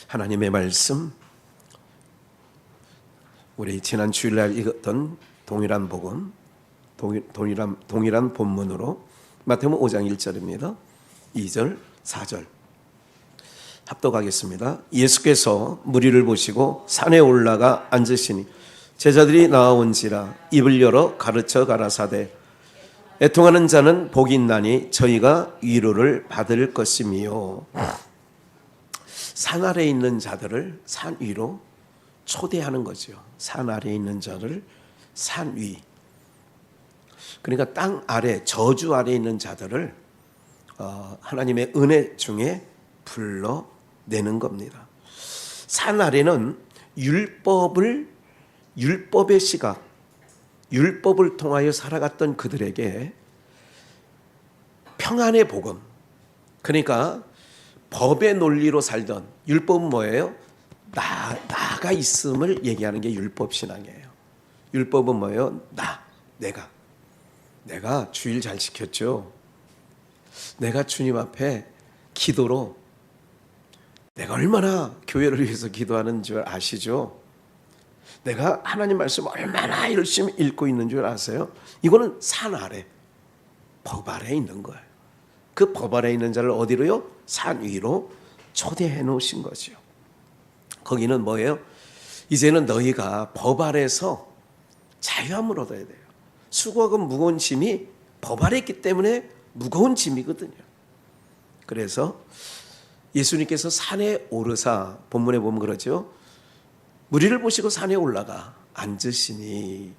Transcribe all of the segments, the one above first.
하나님의 말씀, 우리 지난 주일날 읽었던 동일한 복음, 동일한 본문으로 마태복음 5장 1절입니다. 2절, 4절 합독하겠습니다. 예수께서 무리를 보시고 산에 올라가 앉으시니 제자들이 나와온지라 입을 열어 가르쳐 가라사대 애통하는 자는 복이 있나니 저희가 위로를 받을 것이미요. 산 아래에 있는 자들을 산 위로 초대하는 거죠. 산 아래에 있는 자를 산 위. 그러니까 땅 아래, 저주 아래에 있는 자들을 하나님의 은혜 중에 불러내는 겁니다. 산 아래는 율법의 시각, 율법을 통하여 살아갔던 그들에게 평안의 복음, 그러니까 법의 논리로 살던, 율법은 뭐예요? 나가 있음을 얘기하는 게 율법 신앙이에요. 율법은 뭐예요? 내가 주일 잘 지켰죠. 내가 주님 앞에 기도로 내가 얼마나 교회를 위해서 기도하는 줄 아시죠? 내가 하나님 말씀 얼마나 열심히 읽고 있는 줄 아세요? 이거는 산 아래, 법 아래에 있는 거예요. 그 법 아래에 있는 자를 어디로요? 산 위로 초대해 놓으신 거죠. 거기는 뭐예요? 이제는 너희가 법 아래에서 자유함을 얻어야 돼요. 수고하고 무거운 짐이 법 아래 있기 때문에 무거운 짐이거든요. 그래서 예수님께서 산에 오르사, 본문에 보면 그러죠. 무리를 보시고 산에 올라가 앉으시니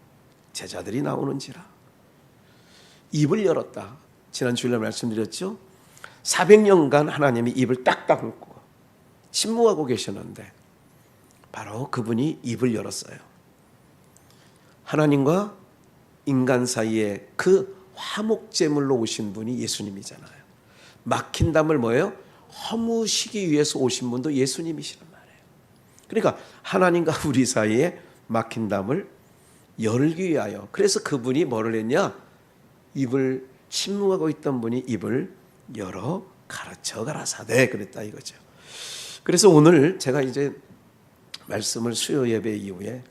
제자들이 나오는지라. 입을 열었다. 지난 주일날 말씀드렸죠. 400년간 하나님이 입을 딱 다물고 침묵하고 계셨는데 바로 그분이 입을 열었어요. 하나님과 인간 사이에 그 화목제물로 오신 분이 예수님이잖아요. 막힌 담을 뭐예요? 허무시기 위해서 오신 분도 예수님이시란 말이에요. 그러니까 하나님과 우리 사이에 막힌 담을 열기 위하여, 그래서 그분이 뭐를 했냐? 입을 침묵하고 있던 분이 입을 열어 가르쳐 가라사대 그랬다 이거죠. 그래서 오늘 제가 이제 말씀을 수요 예배 이후에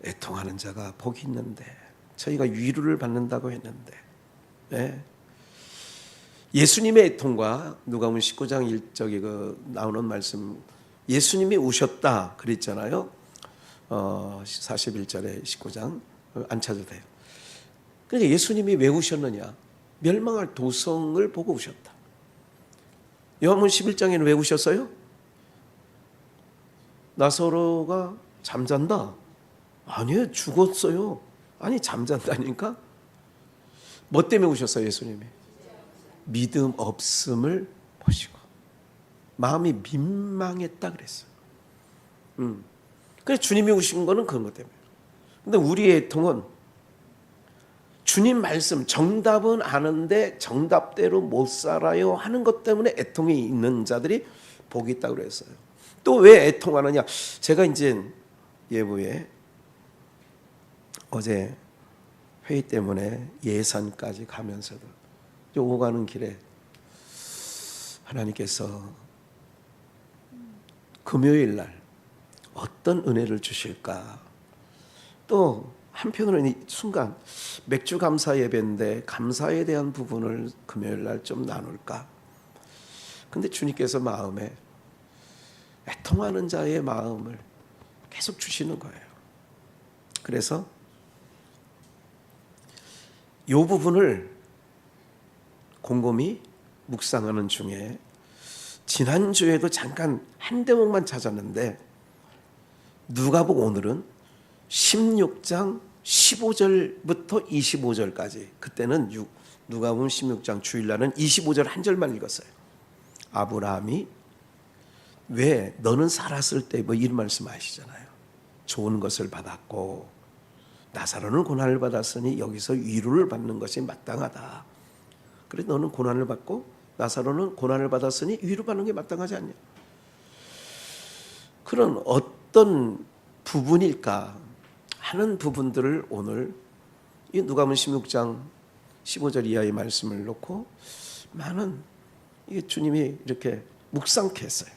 애통하는 자가 복이 있는데 저희가 위로를 받는다고 했는데, 네. 예수님의 애통과 누가복음 19장 1절에 나오는 말씀, 예수님이 우셨다 그랬잖아요. 41절에 19장 안 찾아도 돼요. 그러니까 예수님이 왜 우셨느냐? 멸망할 도성을 보고 우셨다. 요한복음 11장에는 왜 우셨어요? 나사로가 잠잔다. 아니에요, 죽었어요. 아니, 잠잔다니까. 뭐 때문에 우셨어요, 예수님이? 믿음 없음을 보시고 마음이 민망했다 그랬어요. 그래서 주님이 우신 거는 그런 것 때문에. 근데 우리의 애통은 주님 말씀 정답은 아는데 정답대로 못 살아요 하는 것 때문에 애통이 있는 자들이 복이 있다고 그랬어요. 또 왜 애통하느냐? 제가 이제 예부에 어제 회의 때문에 예산까지 가면서도 오가는 길에 하나님께서 금요일 날 어떤 은혜를 주실까? 또 한편으로는 이 순간 맥주 감사 예배인데 감사에 대한 부분을 금요일 날 좀 나눌까? 근데 주님께서 마음에 애통하는 자의 마음을 계속 주시는 거예요. 그래서 이 부분을 곰곰이 묵상하는 중에 지난주에도 잠깐 한 대목만 찾았는데 누가복음 오늘은 16장 15절부터 25절까지, 그때는 누가복음 16장 주일날은 25절 한 절만 읽었어요. 아브라함이 왜 너는 살았을 때 뭐 이런 말씀 아시잖아요. 좋은 것을 받았고 나사로는 고난을 받았으니 여기서 위로를 받는 것이 마땅하다. 그래 너는 고난을 받고 나사로는 고난을 받았으니 위로받는 게 마땅하지 않냐. 그런 어떤 부분일까 하는 부분들을 오늘 이 누가복음 16장 15절 이하의 말씀을 놓고 많은 이게 주님이 이렇게 묵상케 했어요.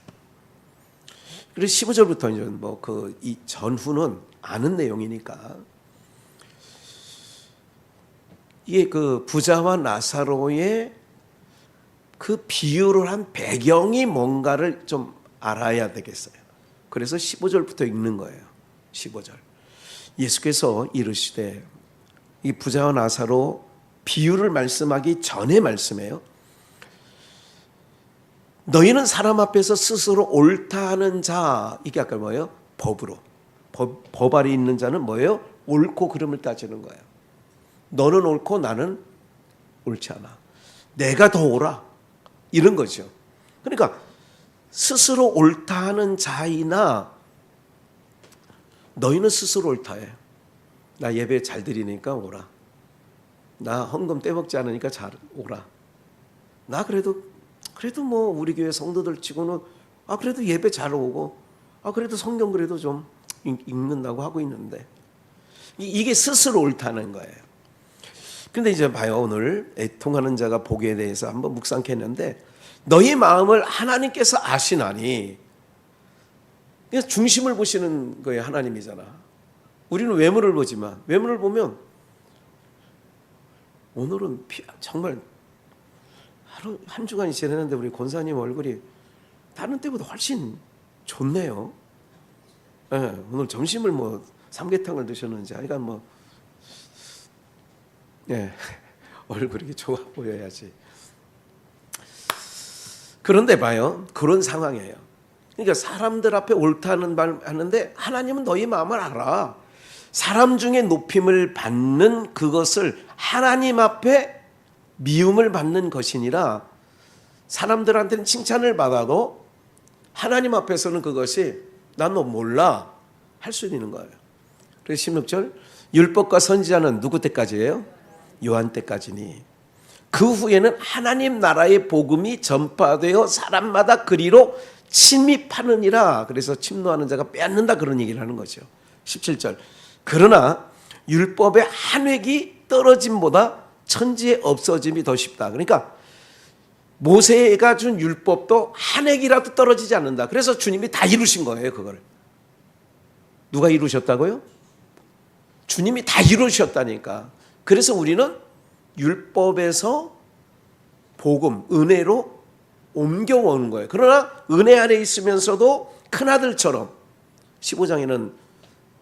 그래서 15절부터 이제 이 전후는 아는 내용이니까 이게 그 부자와 나사로의 그 비유를 한 배경이 뭔가를 좀 알아야 되겠어요. 그래서 15절부터 읽는 거예요. 15절. 예수께서 이르시되, 이 부자와 나사로 비유를 말씀하기 전에 말씀해요. 너희는 사람 앞에서 스스로 옳다 하는 자, 이게 아까 뭐예요? 법으로. 법 아래 있는 자는 뭐예요? 옳고 그름을 따지는 거예요. 너는 옳고 나는 옳지 않아. 내가 더 옳아. 이런 거죠. 그러니까 스스로 옳다 하는 자이나 너희는 스스로 옳다 해. 나 예배 잘 드리니까 오라. 나 헌금 떼먹지 않으니까 잘 오라. 나 그래도 뭐 우리 교회 성도들 치고는 그래도 예배 잘 오고 그래도 성경 그래도 좀 읽는다고 하고 있는데 이게 스스로 옳다는 거예요. 근데 이제 봐요. 오늘 애통하는 자가 복에 대해서 한번 묵상케 했는데 너희 마음을 하나님께서 아시나니, 그래서 중심을 보시는 거예요. 하나님이잖아. 우리는 외모를 보지만 외모를 보면 오늘은 정말 하루 한 주간이 지났는데 우리 권사님 얼굴이 다른 때보다 훨씬 좋네요. 네, 오늘 점심을 뭐 삼계탕을 드셨는지 하여간 얼굴이 좋아 보여야지. 그런데 봐요. 그런 상황이에요. 그러니까 사람들 앞에 옳다는 말 하는데 하나님은 너희 마음을 알아. 사람 중에 높임을 받는 그것을 하나님 앞에 미움을 받는 것이니라. 사람들한테는 칭찬을 받아도 하나님 앞에서는 그것이 난 너 몰라 할 수 있는 거예요. 그래서 16절 율법과 선지자는 누구 때까지예요? 요한 때까지니 그 후에는 하나님 나라의 복음이 전파되어 사람마다 그리로 침입하느니라. 그래서 침노하는 자가 빼앗는다 그런 얘기를 하는 거죠. 17절 그러나 율법의 한 획이 떨어짐보다 천지의 없어짐이 더 쉽다. 그러니까 모세가 준 율법도 한 획이라도 떨어지지 않는다. 그래서 주님이 다 이루신 거예요. 그걸 누가 이루셨다고요? 주님이 다 이루셨다니까. 그래서 우리는 율법에서 복음, 은혜로 옮겨오는 거예요. 그러나 은혜 안에 있으면서도 큰아들처럼 15장에는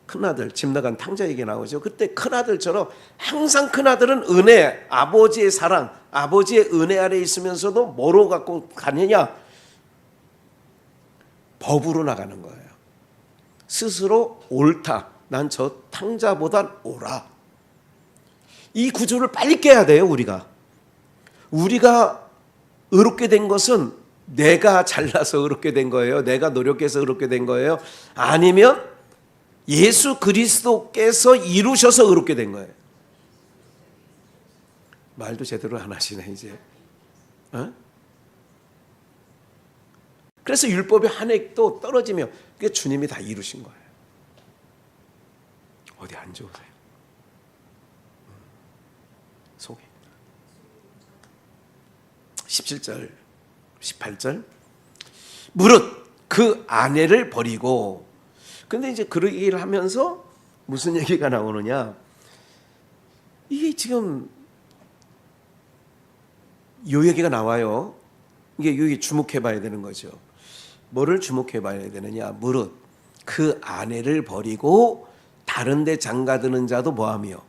큰아들, 집 나간 탕자 얘기 나오죠. 그때 큰아들처럼 항상 큰아들은 은혜, 아버지의 사랑, 아버지의 은혜 아래 있으면서도 뭐로 갖고 가느냐? 법으로 나가는 거예요. 스스로 옳다. 난 저 탕자보단 옳아. 이 구조를 빨리 깨야 돼요. 우리가 의롭게 된 것은 내가 잘나서 의롭게 된 거예요? 내가 노력해서 의롭게 된 거예요? 아니면 예수 그리스도께서 이루셔서 의롭게 된 거예요? 말도 제대로 안 하시네 이제. 그래서 율법의 한 획도 떨어지며 그게 주님이 다 이루신 거예요. 어디 앉아오세요. 속에 17절 18절 무릇 그 아내를 버리고. 근데 이제 그 얘기를 하면서 무슨 얘기가 나오느냐, 이게 지금 요 얘기가 나와요. 이게 여기 주목해 봐야 되는 거죠. 뭐를 주목해 봐야 되느냐. 무릇 그 아내를 버리고 다른 데 장가드는 자도 뭐하며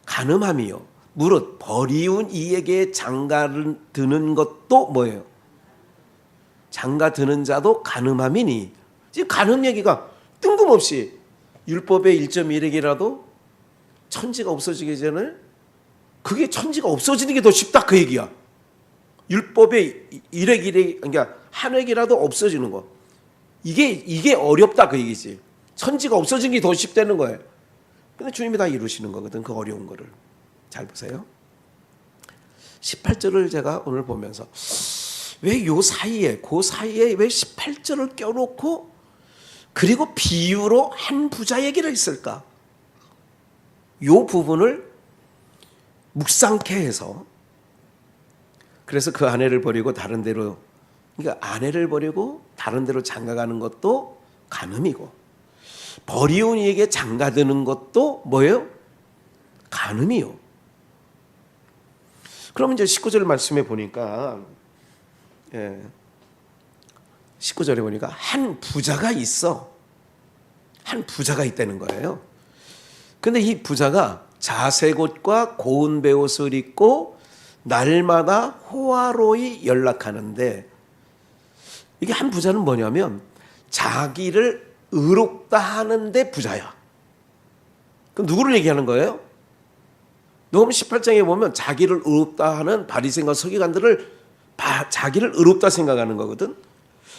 간음함이요. 무릇 버리운 이에게 장가를 드는 것도 뭐예요? 장가드는 자도 간음함이니. 지금 간음 얘기가 뜬금없이 율법의 1.1획이라도 천지가 없어지기 전에 그게 천지가 없어지는 게 더 쉽다 그 얘기야. 율법의 1획 그러니까 한 획이라도 없어지는 거. 이게 어렵다 그 얘기지. 천지가 없어지는 게 더 쉽다는 거예요. 근데 주님이 다 이루시는 거거든. 그 어려운 거를. 잘 보세요. 18절을 제가 오늘 보면서 왜 그 사이에 왜 18절을 껴놓고 그리고 비유로 한 부자 얘기를 했을까? 요 부분을 묵상케 해서, 그래서 그 아내를 버리고 다른 데로, 그러니까 아내를 버리고 다른 데로 장가가는 것도 간음이고, 버리운 이에게 장가드는 것도 뭐예요? 간음이요. 그러면 이제 19절 말씀에 보니까 19절에 보니까 한 부자가 있어. 한 부자가 있다는 거예요. 근데 이 부자가 자색 옷과 고운 베옷을 입고 날마다 호화로이 연락하는데, 이게 한 부자는 뭐냐면 자기를 의롭다 하는데 부자야. 그럼 누구를 얘기하는 거예요? 누가복음 18장에 보면 자기를 의롭다 하는 바리새인과 서기관들을 자기를 의롭다 생각하는 거거든.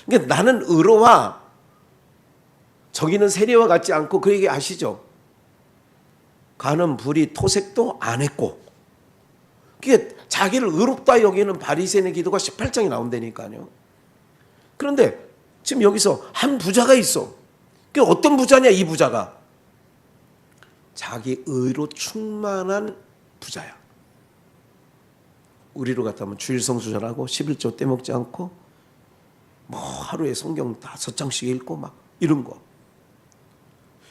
그러니까 나는 의로워. 저기는 세리와 같지 않고, 그 얘기 아시죠? 가는 불이 토색도 안 했고. 그게 자기를 의롭다 여기는 바리새인의 기도가 18장에 나온다니까요. 그런데 지금 여기서 한 부자가 있어. 그 어떤 부자냐, 이 부자가? 자기 의로 충만한 부자야. 우리로 같다면 주일 성수절하고 11조 떼먹지 않고 뭐 하루에 성경 5장씩 읽고 막 이런 거.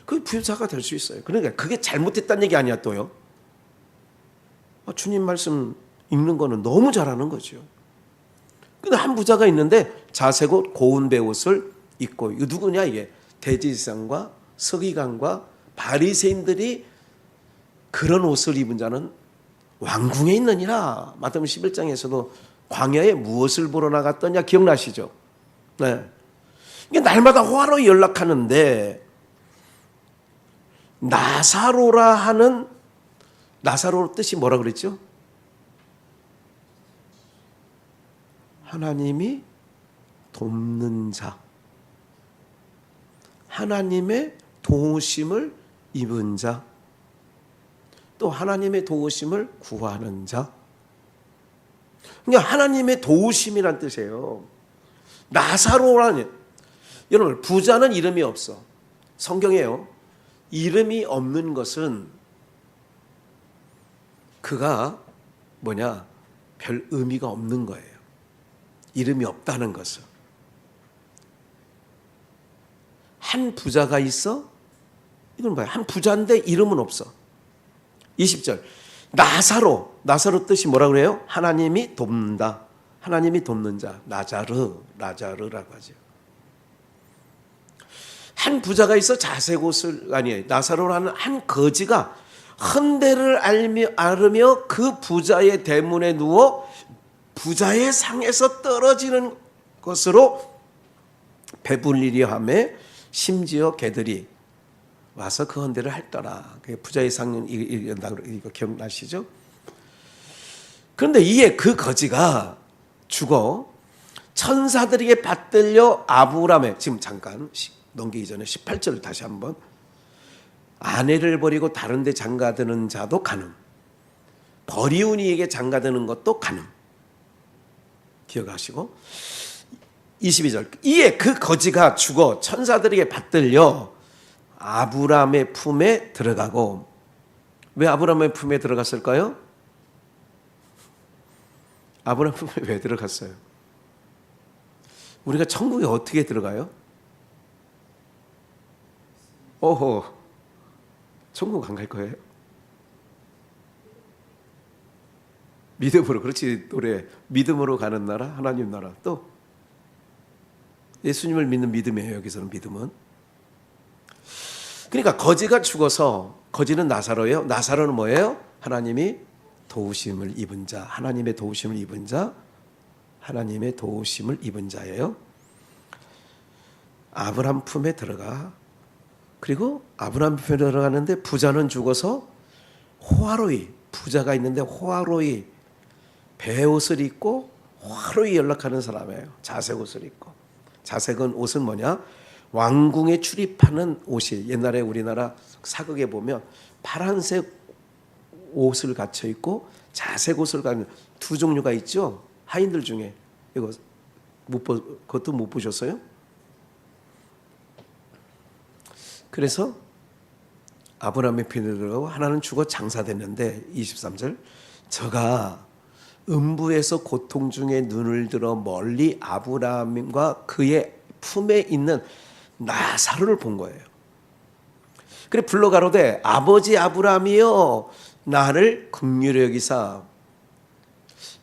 그 부자가 될 수 있어요. 그러니까 그게 잘못됐다는 얘기 아니야 또요. 주님 말씀 읽는 거는 너무 잘하는 거죠. 근데 한 부자가 있는데 자색 옷, 고운 베옷을 입고, 이거 누구냐 이게? 대제사장과 서기관과 바리새인들이 그런 옷을 입은 자는 왕궁에 있느니라. 마태복음 11장에서도 광야에 무엇을 보러 나갔더냐 기억나시죠? 네. 이게 날마다 호화로이 연락하는데, 나사로라 하는, 나사로 뜻이 뭐라 그랬죠? 하나님이 돕는 자, 하나님의 도우심을 입은 자, 또 하나님의 도우심을 구하는 자. 그러니까 하나님의 도우심이란 뜻이에요. 나사로라는, 여러분 부자는 이름이 없어. 성경에요, 이름이 없는 것은 그가 뭐냐, 별 의미가 없는 거예요. 이름이 없다는 것은. 한 부자가 있어? 이건 뭐야? 한 부자인데 이름은 없어. 20절 나사로, 나사로 뜻이 뭐라 그래요? 하나님이 돕는다. 하나님이 돕는 자, 라자르라고 하죠. 한 부자가 있어 자색 옷을, 아니에요. 나사로라는 한 거지가 헌데를 앓으며 그 부자의 대문에 누워 부자의 상에서 떨어지는 것으로 배불리려 하며 심지어 개들이 와서 그 헌데를 핥더라. 부자의 상 이거 기억나시죠? 그런데 이에 그 거지가 죽어 천사들에게 받들려 아브라함의, 지금 잠깐 넘기기 전에 18절 다시 한번, 아내를 버리고 다른 데 장가드는 자도 간음, 버리운 이에게 장가드는 것도 간음. 기억하시고 22절 이에 그 거지가 죽어 천사들에게 받들려 아브라함의 품에 들어가고. 왜 아브라함의 품에 들어갔을까요? 아브라함 품에 왜 들어갔어요? 우리가 천국에 어떻게 들어가요? 오호, 천국 안 갈 거예요? 믿음으로, 그렇지, 노래. 믿음으로 가는 나라, 하나님 나라. 또 예수님을 믿는 믿음이에요. 여기서는 믿음은. 그러니까 거지가 죽어서, 거지는 나사로예요. 나사로는 뭐예요? 하나님이 도우심을 입은 자, 하나님의 도우심을 입은 자, 하나님의 도우심을 입은 자예요. 아브라함 품에 들어가. 그리고 아브라함 품에 들어가는데 부자는 죽어서 호화로이, 부자가 있는데 호화로이 베옷을 입고 호화로이 연락하는 사람이에요. 자색 옷을 입고. 자색은 옷은 뭐냐? 왕궁에 출입하는 옷이, 옛날에 우리나라 사극에 보면 파란색 옷을 갖춰 입고 자색 옷을 갖는 두 종류가 있죠. 하인들 중에. 이거 그것도 못 보셨어요? 그래서 아브라함의 편에 들어가고 하나는 죽어 장사됐는데, 23절 저가 음부에서 고통 중에 눈을 들어 멀리 아브라함과 그의 품에 있는 나사로를 본 거예요. 그래 불러 가로되 아버지 아브라함이여 나를 긍휼히 여기사.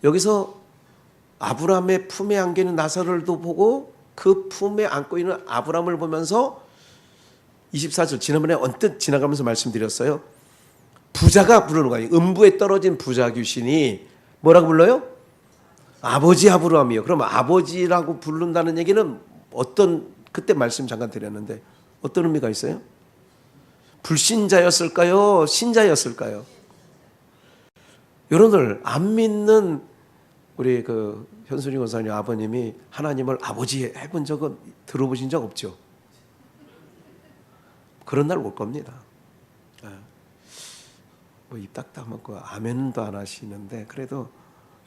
여기서 아브라함의 품에 안겨 있는 나사로를 보고 그 품에 안고 있는 아브라함을 보면서 24절 지난번에 언뜻 지나가면서 말씀드렸어요. 부자가 부르는 거예요. 음부에 떨어진 부자 귀신이 뭐라고 불러요? 아버지 아브라함이요. 그럼 아버지라고 부른다는 얘기는 어떤, 그때 말씀 잠깐 드렸는데 어떤 의미가 있어요? 불신자였을까요? 신자였을까요? 여러분들 안 믿는 우리 그 현순이 권사님 아버님이 하나님을 아버지 해본 적은 들어보신 적 없죠? 그런 날 올 겁니다. 뭐 입 딱딱하고 아멘도 안 하시는데 그래도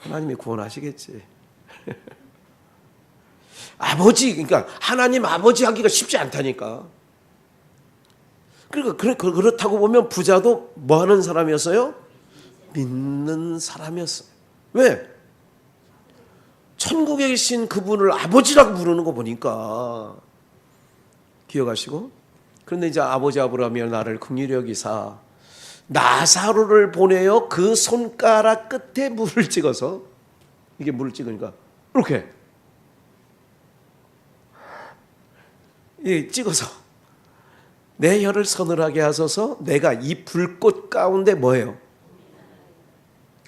하나님이 구원하시겠지. 아버지, 그러니까 하나님 아버지 하기가 쉽지 않다니까. 그러니까 그렇다고 보면 부자도 뭐 하는 사람이었어요? 믿는 사람이었어요. 왜? 천국에 계신 그분을 아버지라고 부르는 거 보니까. 기억하시고. 그런데 이제 아버지 아브라함이 나를 긍휼히 여기사 나사로를 보내어 그 손가락 끝에 물을 찍어서, 이게 물을 찍으니까 이렇게 찍어서 내 혀를 서늘하게 하소서. 내가 이 불꽃 가운데 뭐예요?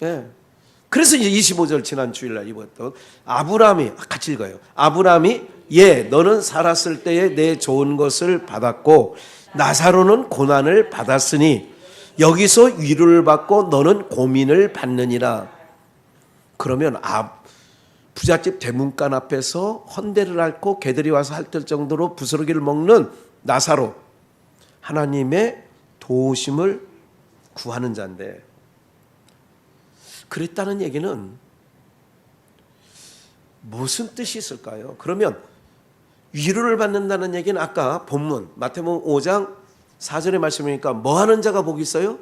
예. 그래서 이제 25절 지난 주일날 입었던 아브라함이, 같이 읽어요. 아브라함이 너는 살았을 때에 내 좋은 것을 받았고 나사로는 고난을 받았으니 여기서 위로를 받고 너는 고민을 받느니라. 그러면 부잣집 대문간 앞에서 헌대를 앓고 개들이 와서 핥을 정도로 부스러기를 먹는 나사로, 하나님의 도우심을 구하는 자인데, 그랬다는 얘기는 무슨 뜻이 있을까요? 그러면 위로를 받는다는 얘기는 아까 본문 마태복음 5장 4절의 말씀이니까 뭐 하는 자가 복이 있어요?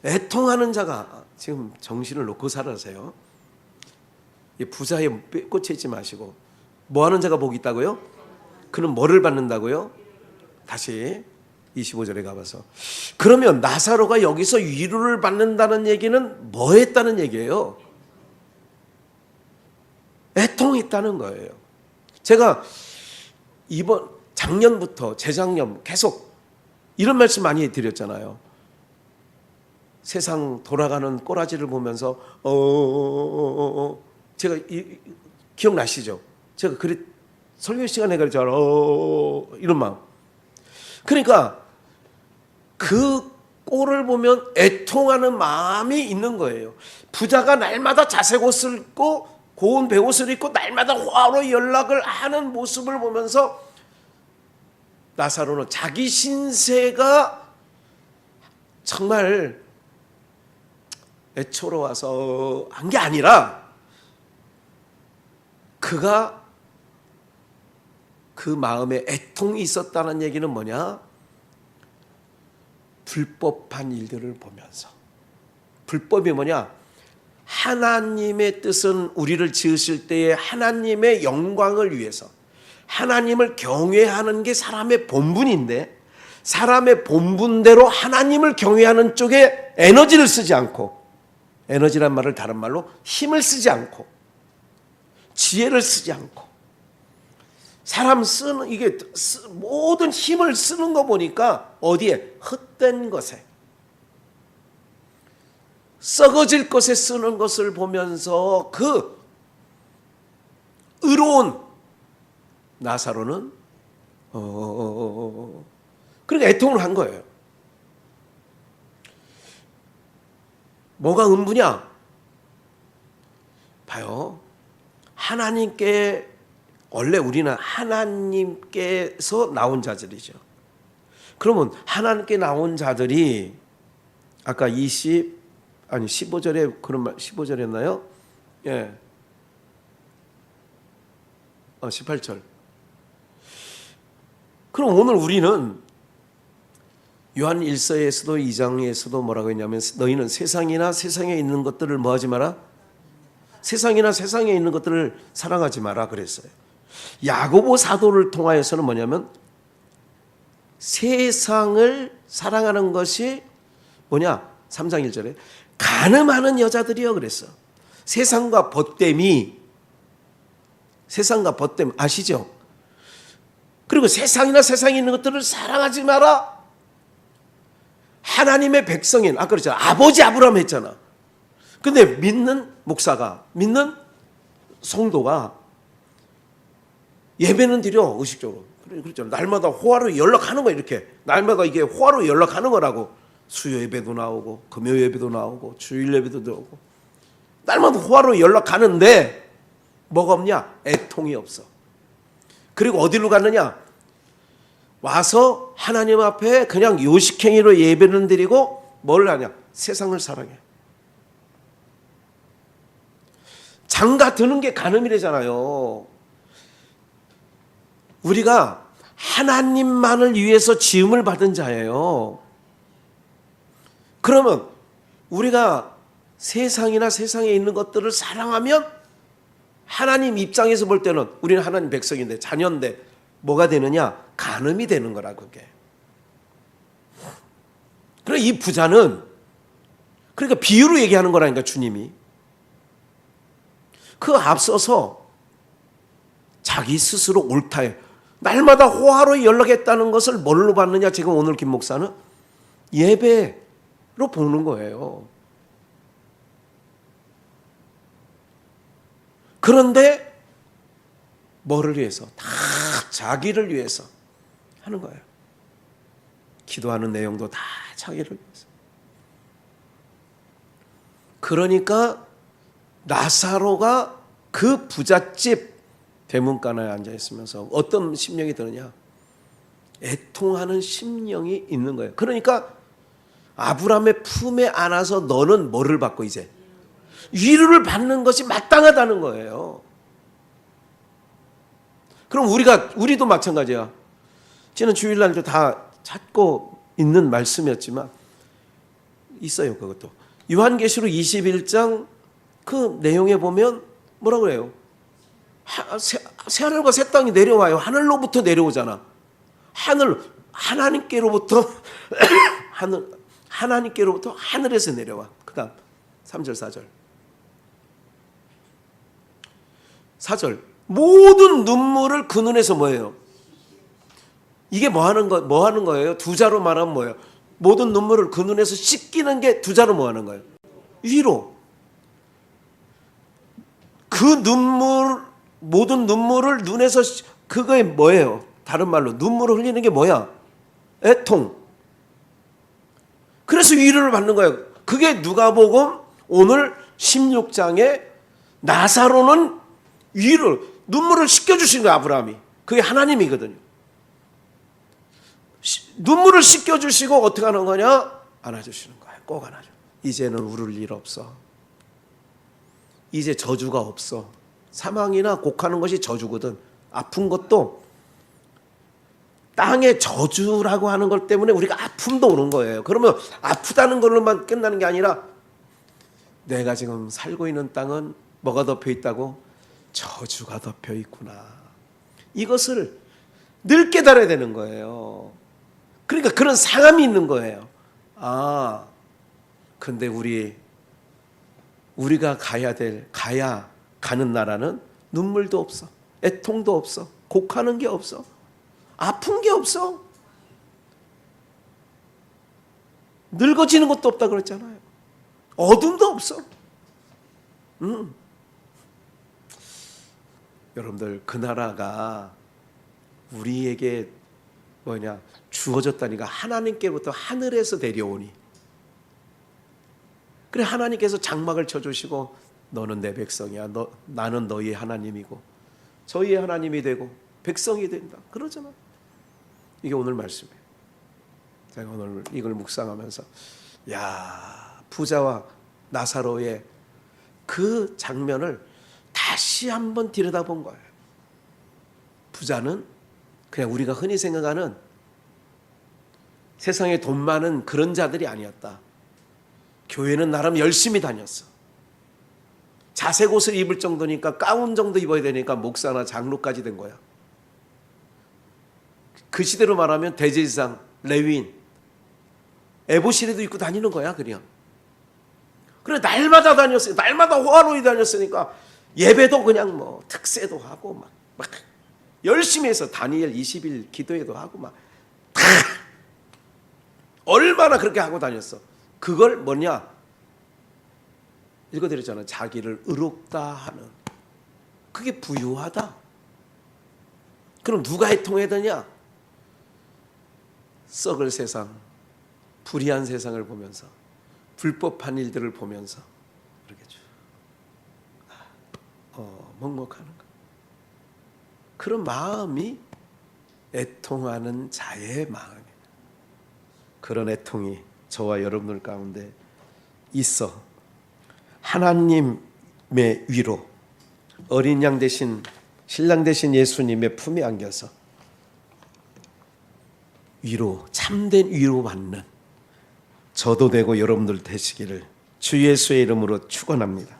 애통하는 자가. 지금 정신을 놓고 살아세요. 부자에 꽂혀 있지 마시고 뭐 하는 자가 복이 있다고요? 그는 뭐를 받는다고요? 다시 25절에 가봐서. 그러면 나사로가 여기서 위로를 받는다는 얘기는 뭐 했다는 얘기예요? 애통했다는 거예요. 제가 작년부터 재작년 계속 이런 말씀 많이 드렸잖아요. 세상 돌아가는 꼬라지를 보면서 제가 기억나시죠? 제가 설교 시간에 그랬잖아요. 이런 마음. 그러니까 그 꼴을 보면 애통하는 마음이 있는 거예요. 부자가 날마다 자색 옷을 입고 고운 베옷을 입고 날마다 화로 연락을 하는 모습을 보면서 나사로는 자기 신세가 정말 애처로워서 한 게 아니라 그가 그 마음에 애통이 있었다는 얘기는 뭐냐? 불법한 일들을 보면서. 불법이 뭐냐? 하나님의 뜻은 우리를 지으실 때에 하나님의 영광을 위해서 하나님을 경외하는 게 사람의 본분인데, 사람의 본분대로 하나님을 경외하는 쪽에 에너지를 쓰지 않고, 에너지란 말을 다른 말로 힘을 쓰지 않고 지혜를 쓰지 않고, 사람 쓰는 이게 모든 힘을 쓰는 거 보니까 어디에? 헛된 것에, 썩어질 것에 쓰는 것을 보면서 그 의로운 나사로는 그러니까 애통을 한 거예요. 뭐가 음부냐? 봐요. 하나님께, 원래 우리는 하나님께서 나온 자들이죠. 그러면 하나님께 나온 자들이 아까 15절에 그런 말, 15절이었나요? 예. 18절. 그럼 오늘 우리는 요한 1서에서도 2장에서도 뭐라고 했냐면 너희는 세상이나 세상에 있는 것들을 뭐 하지 마라? 세상이나 세상에 있는 것들을 사랑하지 마라 그랬어요. 야고보 사도를 통하여서는 뭐냐면 세상을 사랑하는 것이 뭐냐? 3장 1절에 간음하는 여자들이요 그랬어. 세상과 벗됨이 아시죠? 그리고 세상이나 세상에 있는 것들을 사랑하지 마라. 하나님의 백성인 아까 그랬잖아. 아버지 아브라함 했잖아. 근데 믿는 목사가 믿는 성도가 예배는 드려 의식적으로. 그렇죠. 날마다 호화로 연락하는 거야 이렇게. 날마다 이게 호화로 연락하는 거라고. 수요 예배도 나오고 금요 예배도 나오고 주일 예배도 나오고 날마다 호화로 연락하는데 뭐가 없냐? 애통이 없어. 그리고 어디로 가느냐? 와서 하나님 앞에 그냥 요식행위로 예배는 드리고 뭘 하냐? 세상을 사랑해. 장가 드는 게 간음이래잖아요. 우리가 하나님만을 위해서 지음을 받은 자예요. 그러면 우리가 세상이나 세상에 있는 것들을 사랑하면 하나님 입장에서 볼 때는 우리는 하나님 백성인데 자녀인데 뭐가 되느냐? 간음이 되는 거라 그게. 그래 이 부자는 그러니까 비유로 얘기하는 거라니까 주님이. 그 앞서서 자기 스스로 옳다해. 날마다 호화로 연락했다는 것을 뭘로 봤느냐? 지금 오늘 김 목사는 예배로 보는 거예요. 그런데 뭐를 위해서? 다 자기를 위해서 하는 거예요. 기도하는 내용도 다 자기를 위해서. 그러니까 나사로가 그 부잣집 대문간에 앉아 있으면서 어떤 심령이 드느냐? 애통하는 심령이 있는 거예요. 그러니까 아브라함의 품에 안아서 너는 뭐를 받고 이제 위로를 받는 것이 마땅하다는 거예요. 그럼 우리도 마찬가지야. 지난 주일날도 다 찾고 있는 말씀이었지만 있어요. 그것도 요한계시록 21장 그 내용에 보면 뭐라고 그래요? 새 하늘과 새 땅이 내려와요. 하늘로부터 내려오잖아. 하나님께로부터 하나님께로부터 하늘에서 내려와. 그다음 3절 4절 4절 모든 눈물을 그 눈에서 뭐예요? 이게 뭐 하는 거예요? 두 자로 말하면 뭐예요? 모든 눈물을 그 눈에서 씻기는 게 두 자로 뭐 하는 거예요? 위로. 그 모든 눈물을 눈에서 그거에 뭐예요? 다른 말로 눈물을 흘리는 게 뭐야? 애통. 그래서 위로를 받는 거예요. 그게 누가복음 오늘 16장에 나사로는 눈물을 씻겨주신 거예요. 아브라함이. 그게 하나님이거든요. 눈물을 씻겨주시고 어떻게 하는 거냐? 안아주시는 거예요. 꼭 안아줘. 이제는 울을 일 없어. 이제 저주가 없어. 사망이나 곡하는 것이 저주거든. 아픈 것도 땅의 저주라고 하는 것 때문에 우리가 아픔도 오는 거예요. 그러면 아프다는 걸로만 끝나는 게 아니라 내가 지금 살고 있는 땅은 뭐가 덮여 있다고? 저주가 덮여 있구나. 이것을 늘 깨달아야 되는 거예요. 그러니까 그런 상함이 있는 거예요. 아, 근데 우리가 가는 나라는 눈물도 없어. 애통도 없어. 곡하는 게 없어. 아픈 게 없어. 늙어지는 것도 없다 그랬잖아요. 어둠도 없어. 여러분들 그 나라가 우리에게 주어졌다니까. 하나님께부터 하늘에서 내려오니. 그래 하나님께서 장막을 쳐주시고 너는 내 백성이야. 나는 너희의 하나님이고 저희의 하나님이 되고 백성이 된다. 그러잖아. 이게 오늘 말씀이에요. 제가 오늘 이걸 묵상하면서 부자와 나사로의 그 장면을 다시 한번 들여다본 거예요. 부자는 그냥 우리가 흔히 생각하는 세상에 돈 많은 그런 자들이 아니었다. 교회는 나름 열심히 다녔어. 자색 옷을 입을 정도니까 가운 정도 입어야 되니까 목사나 장로까지 된 거야. 그 시대로 말하면 대제사장, 레위인, 에봇이라도 입고 다니는 거야 그냥. 그래 날마다 다녔어요. 날마다 호화로이 다녔으니까 예배도 그냥 뭐 특세도 하고 막 열심히 해서 다니엘 20일 기도회도 하고 막 다 얼마나 그렇게 하고 다녔어. 그걸 뭐냐? 읽어드렸잖아. 자기를 의롭다 하는. 그게 부유하다. 그럼 누가 해통해야 되냐? 썩을 세상, 불의한 세상을 보면서, 불법한 일들을 보면서 이렇게 쭉 먹먹하는 거. 그런 마음이 애통하는 자의 마음이에요. 그런 애통이 저와 여러분들 가운데 있어 하나님의 위로, 어린 양 대신 신랑 대신 예수님의 품에 안겨서 위로, 참된 위로 받는 저도 되고 여러분들 되시기를 주 예수의 이름으로 축원합니다.